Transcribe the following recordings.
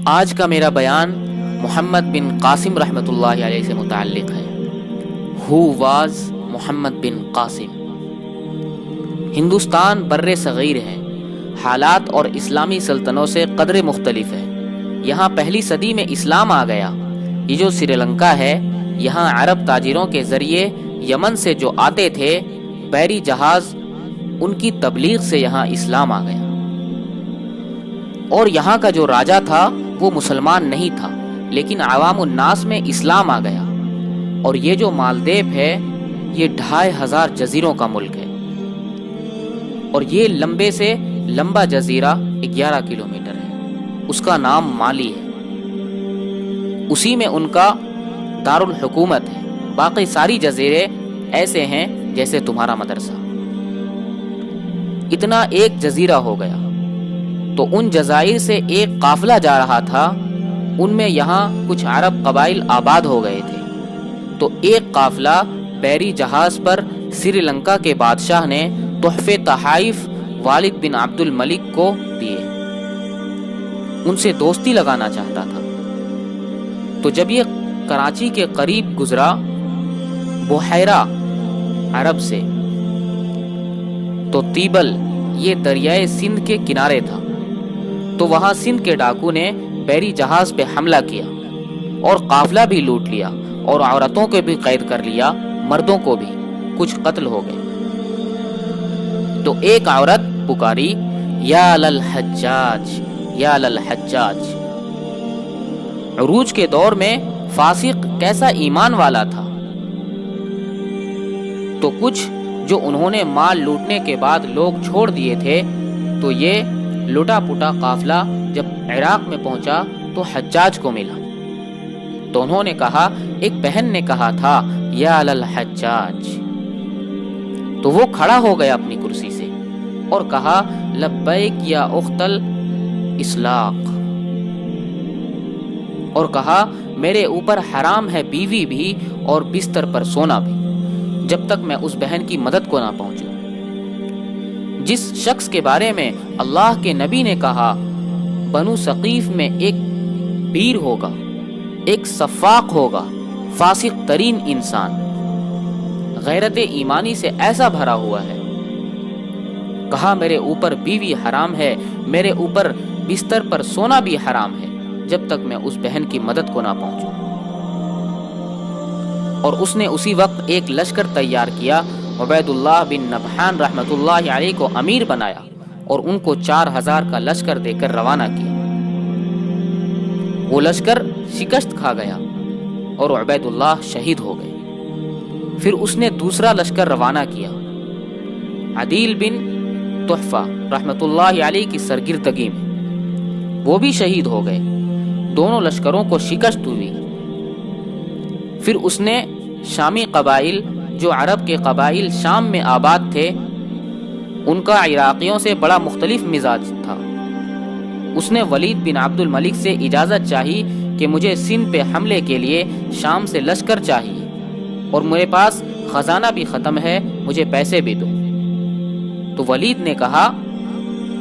آج کا میرا بیان محمد بن قاسم رحمۃ اللہ علیہ سے متعلق ہے۔ ہو واز محمد بن قاسم؟ ہندوستان بر صغیر ہے، حالات اور اسلامی سلطنتوں سے قدرے مختلف ہے۔ یہاں پہلی صدی میں اسلام آ گیا۔ یہ جو سری لنکا ہے، یہاں عرب تاجروں کے ذریعے یمن سے جو آتے تھے بحری جہاز، ان کی تبلیغ سے یہاں اسلام آ گیا۔ اور یہاں کا جو راجا تھا وہ مسلمان نہیں تھا، لیکن عوام الناس میں اسلام آ گیا۔ اور یہ جو مالدیپ ہے، یہ 2500 جزیروں کا ملک ہے، اور یہ لمبے سے لمبا جزیرہ 11 کلومیٹر ہے۔ اس کا نام مالی ہے، اسی میں ان کا دارالحکومت ہے۔ باقی ساری جزیرے ایسے ہیں جیسے تمہارا مدرسہ۔ اتنا ایک جزیرہ ہو گیا تو ان جزائر سے ایک قافلہ جا رہا تھا، ان میں یہاں کچھ عرب قبائل آباد ہو گئے تھے، تو ایک قافلہ بحری جہاز پر سری لنکا کے بادشاہ نے تحفے تحائف والد بن عبد الملک کو دیے، ان سے دوستی لگانا چاہتا تھا۔ تو جب یہ کراچی کے قریب گزرا، بحیرہ عرب سے، تو تیبل یہ دریائے سندھ کے کنارے تھا، تو وہاں سندھ کے ڈاکو نے بحری جہاز پہ حملہ کیا اور قافلہ بھی لوٹ لیا، اور عورتوں کو بھی قید کر لیا، مردوں کو بھی، کچھ قتل ہو گئے۔ تو ایک عورت پکاری، یا للحجاج، یا للحجاج۔ عروج کے دور میں فاسق کیسا ایمان والا تھا، تو کچھ جو انہوں نے مال لوٹنے کے بعد لوگ چھوڑ دیے تھے، تو یہ لٹا پٹا قافلہ جب عراق میں پہنچا تو حجاج کو ملا، تو انہوں نے کہا، ایک بہن نے کہا تھا یا للحجاج، تو وہ کھڑا ہو گیا اپنی کرسی سے اور کہا، لبیک یا اخت الاسلاق، اور کہا، میرے اوپر حرام ہے بیوی بھی اور بستر پر سونا بھی، جب تک میں اس بہن کی مدد کو نہ پہنچوں۔ جس شخص کے بارے میں اللہ کے نبی نے کہا، بنو ثقیف میں ایک پیر ہوگا، ایک سفاق ہوگا، فاسق ترین انسان، غیرت ایمانی سے ایسا بھرا ہوا ہے، کہا میرے اوپر بیوی حرام ہے، میرے اوپر بستر پر سونا بھی حرام ہے، جب تک میں اس بہن کی مدد کو نہ پہنچوں۔ اور اس نے اسی وقت ایک لشکر تیار کیا، عبید اللہ بن نبحان رحمۃ اللہ علیہ کو امیر بنایا، اور ان کو 4000 کا لشکر دے کر روانہ کیا۔ وہ لشکر شکست کھا گیا اور عبید اللہ شہید ہو گئے۔ پھر اس نے دوسرا لشکر روانہ کیا، عدیل بن تحفہ رحمۃ اللہ علیہ کی سرگردگی میں، وہ بھی شہید ہو گئے۔ دونوں لشکروں کو شکست ہوئی۔ پھر اس نے شامی قبائل، جو عرب کے قبائل شام میں آباد تھے، ان کا عراقیوں سے بڑا مختلف مزاج تھا، اس نے ولید بن عبد الملک سے اجازت چاہی کہ مجھے سندھ پہ حملے کے لیے شام سے لشکر چاہیے، اور میرے پاس خزانہ بھی ختم ہے، مجھے پیسے بھی دو۔ تو ولید نے کہا،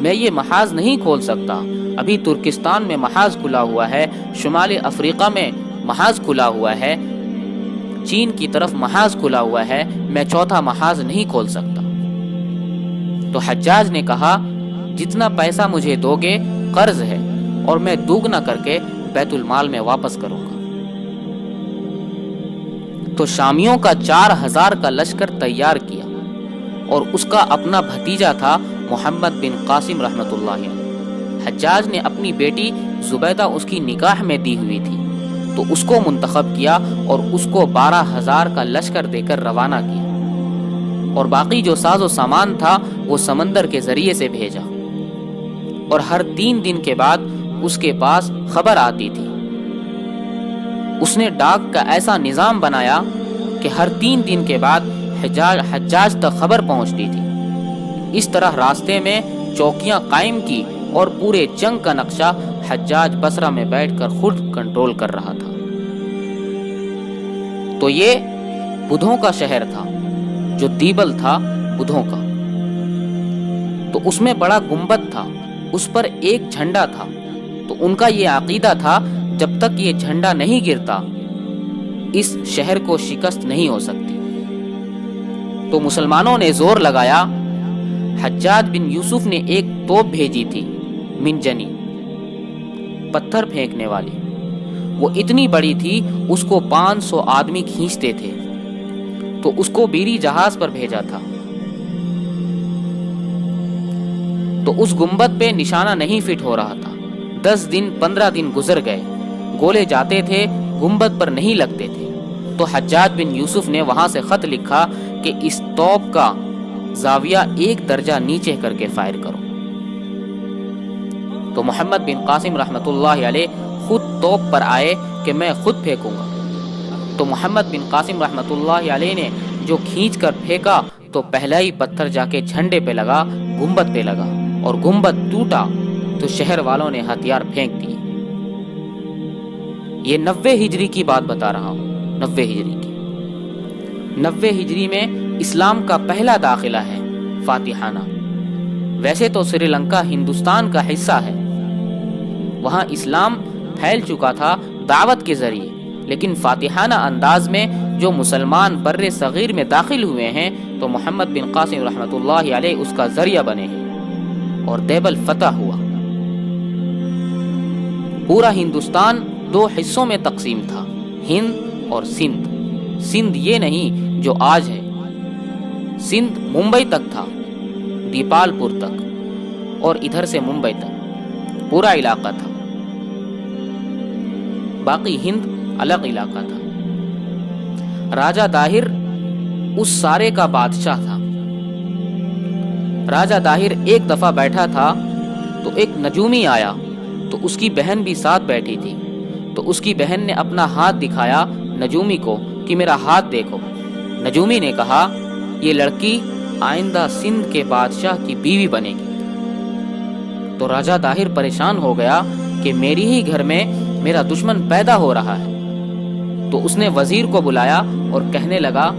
میں یہ محاذ نہیں کھول سکتا، ابھی ترکستان میں محاذ کھلا ہوا ہے، شمال افریقہ میں محاذ کھلا ہوا ہے، چین کی طرف محاذ کھلا ہوا ہے، میں چوتھا محاذ نہیں کھول سکتا۔ تو حجاج نے کہا، جتنا پیسہ مجھے دو گے قرض ہے، اور میں دوگنا کر کے بیت المال میں واپس کروں گا۔ تو شامیوں کا 4000 کا لشکر تیار کیا، اور اس کا اپنا بھتیجا تھا محمد بن قاسم رحمۃ اللہ علیہ۔ حجاج نے اپنی بیٹی زبیدہ اس کی نکاح میں دی ہوئی تھی، تو اس کو منتخب کیا اور اس کو 12000 کا لشکر دے کر روانہ کیا، اور باقی جو ساز و سامان تھا وہ سمندر کے ذریعے سے بھیجا، اور ہر 3 دن کے بعد اس کے پاس خبر آتی تھی۔ اس نے ڈاک کا ایسا نظام بنایا کہ ہر 3 دن کے بعد حجاج تک خبر پہنچتی تھی۔ اس طرح راستے میں چوکیاں قائم کی، اور پورے جنگ کا نقشہ حجاج بصرہ میں بیٹھ کر خود کنٹرول کر رہا تھا۔ تو یہ بدھوں کا شہر تھا، جو تیبل تھا بدھوں کا۔ تو اس میں بڑا گنبد تھا، اس پر ایک جھنڈا تھا، تو ان کا یہ عقیدہ تھا جب تک یہ جھنڈا نہیں گرتا اس شہر کو شکست نہیں ہو سکتی۔ تو مسلمانوں نے زور لگایا۔ حجاج بن یوسف نے ایک توپ بھیجی تھی، منجنی، پتھر پھینکنے والی۔ وہ اتنی بڑی تھی اس کو 500 آدمی کھینچتے تھے، تو اس کو بیری جہاز پر بھیجا تھا۔ تو اس گنبد پہ نشانہ نہیں فٹ ہو رہا تھا۔ 10 دن 15 دن گزر گئے، گولے جاتے تھے، گنبد پر نہیں لگتے تھے۔ تو حجاج بن یوسف نے وہاں سے خط لکھا کہ اس توپ کا زاویہ 1 درجہ نیچے کر کے فائر کرو۔ تو محمد بن قاسم رحمۃ اللہ علیہ خود توپ پر آئے کہ میں خود پھینکوں گا۔ تو محمد بن قاسم رحمۃ اللہ علیہ نے جو کھینچ کر پھینکا تو پہلا ہی پتھر جا کے جھنڈے پہ لگا، گنبد پہ لگا، اور گنبد ٹوٹا تو شہر والوں نے ہتھیار پھینک دیے۔ یہ 90 ہجری کی بات بتا رہا ہوں، 90 ہجری کی۔ 90 ہجری میں اسلام کا پہلا داخلہ ہے فاتحانہ۔ ویسے تو سری لنکا ہندوستان کا حصہ ہے، وہاں اسلام پھیل چکا تھا دعوت کے ذریعے، لیکن فاتحانہ انداز میں جو مسلمان بر صغیر میں داخل ہوئے ہیں تو محمد بن قاسم رحمۃ اللہ علیہ اس کا ذریعہ بنے ہیں، اور دیبل فتح ہوا۔ پورا ہندوستان 2 حصوں میں تقسیم تھا، ہند اور سندھ۔ سندھ یہ نہیں جو آج ہے، سندھ ممبئی تک تھا، دیپال پور تک، اور ادھر سے ممبئی تک پورا علاقہ تھا۔ باقی ہند الگ علاقہ تھا۔ راجہ داہر اس سارے کا بادشاہ تھا۔ راجہ داہر ایک دفعہ بیٹھا تھا تو ایک نجومی آیا، تو اس کی بہن بھی ساتھ بیٹھی تھی۔ تو اس کی بہن نے اپنا ہاتھ دکھایا نجومی کو کہ میرا ہاتھ دیکھو۔ نجومی نے کہا یہ لڑکی آئندہ سندھ کے بادشاہ کی بیوی بنے گی۔ تو راجہ داہر پریشان ہو گیا کہ میری ہی گھر میں میرا دشمن پیدا ہو رہا ہے۔ تو اس نے وزیر کو بلایا اور کہنے لگا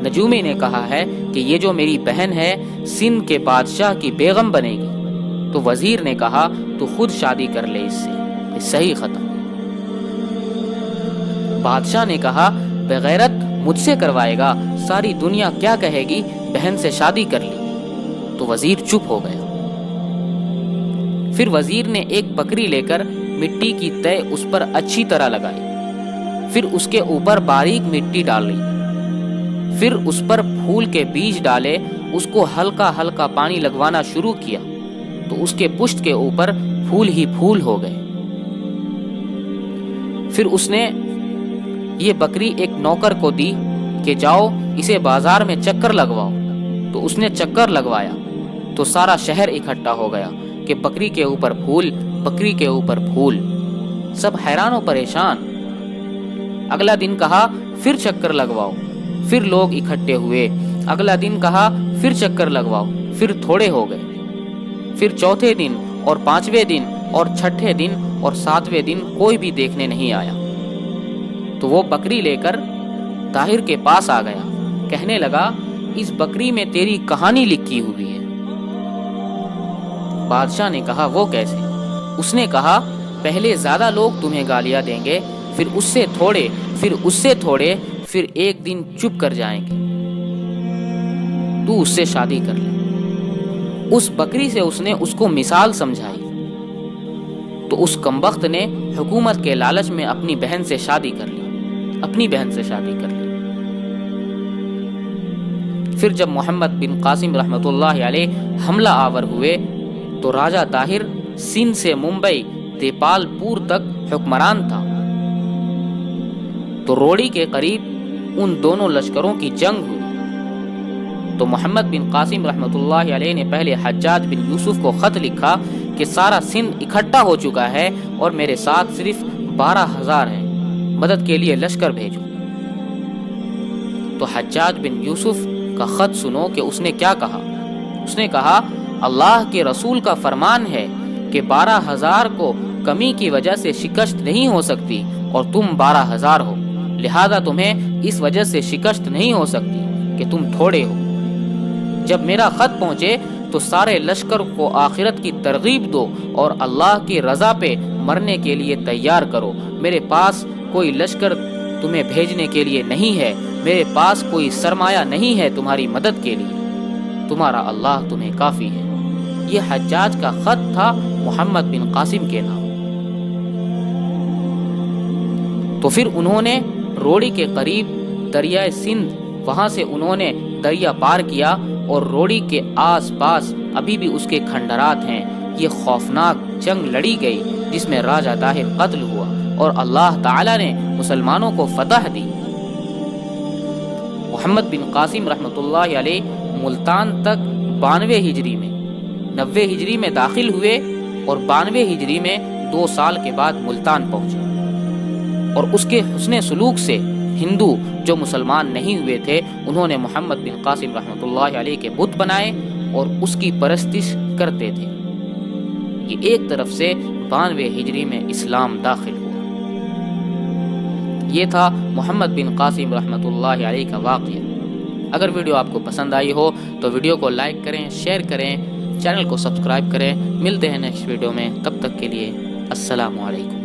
نجومی نے کہا ہے کہ یہ جو میری بہن ہے سندھ کے بادشاہ کی بیگم بنے گی۔ تو وزیر نے کہا تو خود شادی کر لے اس سے، صحیح ختم۔ بادشاہ نے کہا بغیرت مجھ سے کروائے گا، ساری دنیا کیا کہے گی، بہن سے شادی کر لی۔ تو وزیر چپ ہو گیا۔ پھر وزیر نے ایک بکری لے کر مٹی کی تہ اس پر اچھی طرح لگائی، پھر اس کے اوپر باریک مٹی ڈالی، پھر اس پر پھول کے بیج ڈالے، اس کو ہلکا ہلکا پانی لگوانا شروع کیا تو اس کے پشت کے اوپر پھول ہی پھول ہو گئے۔ پھر اس نے یہ بکری ایک نوکر کو دی کہ جاؤ اسے بازار میں چکر لگواؤ۔ تو اس نے چکر لگوایا تو سارا شہر اکٹھا ہو گیا کہ بکری کے اوپر پھول، بکری کے اوپر پھول، سب حیران و پریشان۔ اگلا دن کہا پھر چکر لگواؤ، پھر لوگ اکٹھے ہوئے۔ اگلا دن کہا پھر چکر لگواؤ، پھر تھوڑے ہو گئے۔ پھر چوتھے دن اور 5ویں دن اور 6ٹھے دن اور 7ویں دن کوئی بھی دیکھنے نہیں آیا۔ تو وہ بکری لے کر طاہر کے پاس آ گیا، کہنے لگا اس بکری میں تیری کہانی لکھی ہوئی ہے۔ بادشاہ نے کہا وہ کیسے؟ اس نے کہا پہلے زیادہ لوگ تمہیں گالیاں دیں گے، پھر اس سے تھوڑے، پھر اس سے تھوڑے، پھر ایک دن چپ کر جائیں گے، تو اس سے شادی کر لے۔ اس بکری سے اس نے اس کو مثال سمجھائی۔ تو اس کمبخت نے حکومت کے لالچ میں اپنی بہن سے شادی کر لی، اپنی بہن سے شادی کر لی۔ پھر جب محمد بن قاسم رحمۃ اللہ علیہ حملہ آور ہوئے تو راجہ طاہر سندھ سے ممبئی دیپال پور تک حکمران تھا۔ تو روڑی کے قریب ان دونوں لشکروں کی جنگ ہوئی۔ تو محمد بن قاسم رحمۃ اللہ علیہ نے پہلے حجاج بن یوسف کو خط لکھا کہ سارا سندھ اکٹھا ہو چکا ہے اور میرے ساتھ صرف 12,000 ہیں، مدد کے لیے لشکر بھیجو۔ تو حجاج بن یوسف کا خط سنو کہ اس نے کیا کہا۔ اس نے کہا اللہ کے رسول کا فرمان ہے کہ 12,000 کو کمی کی وجہ سے شکست نہیں ہو سکتی اور تم 12,000 ہو، لہذا تمہیں اس وجہ سے شکست نہیں ہو سکتی کہ تم تھوڑے ہو۔ جب میرا خط پہنچے تو سارے لشکر کو آخرت کی ترغیب دو اور اللہ کی رضا پہ مرنے کے لیے تیار کرو. میرے پاس کوئی لشکر تمہیں بھیجنے کے لیے نہیں ہے، میرے پاس کوئی سرمایہ نہیں ہے تمہاری مدد کے لیے، تمہارا اللہ تمہیں کافی ہے. یہ حجاج کا خط تھا محمد بن قاسم کے نام. تو پھر انہوں نے روڑی کے قریب دریائے سندھ، وہاں سے انہوں نے دریا پار کیا اور روڑی کے آس پاس ابھی بھی اس کے کھنڈرات ہیں. یہ خوفناک جنگ لڑی گئی جس میں راجہ طاہر قتل ہوا اور اللہ تعالی نے مسلمانوں کو فتح دی. محمد بن قاسم رحمۃ اللہ علیہ ملتان تک 92 ہجری میں 90 ہجری میں داخل ہوئے اور 92 ہجری میں 2 سال کے بعد ملتان پہنچے. اور اس کے حسن سلوک سے ہندو جو مسلمان نہیں ہوئے تھے انہوں نے محمد بن قاسم رحمۃ اللہ علیہ کے بت بنائے اور اس کی پرستش کرتے تھے. یہ ایک طرف سے 92 ہجری میں اسلام داخل ہوا. یہ تھا محمد بن قاسم رحمۃ اللہ علیہ کا واقعہ. اگر ویڈیو آپ کو پسند آئی ہو تو ویڈیو کو لائک کریں، شیئر کریں، چینل کو سبسکرائب کریں. ملتے ہیں نیکسٹ ویڈیو میں، تب تک کے لیے السلام علیکم.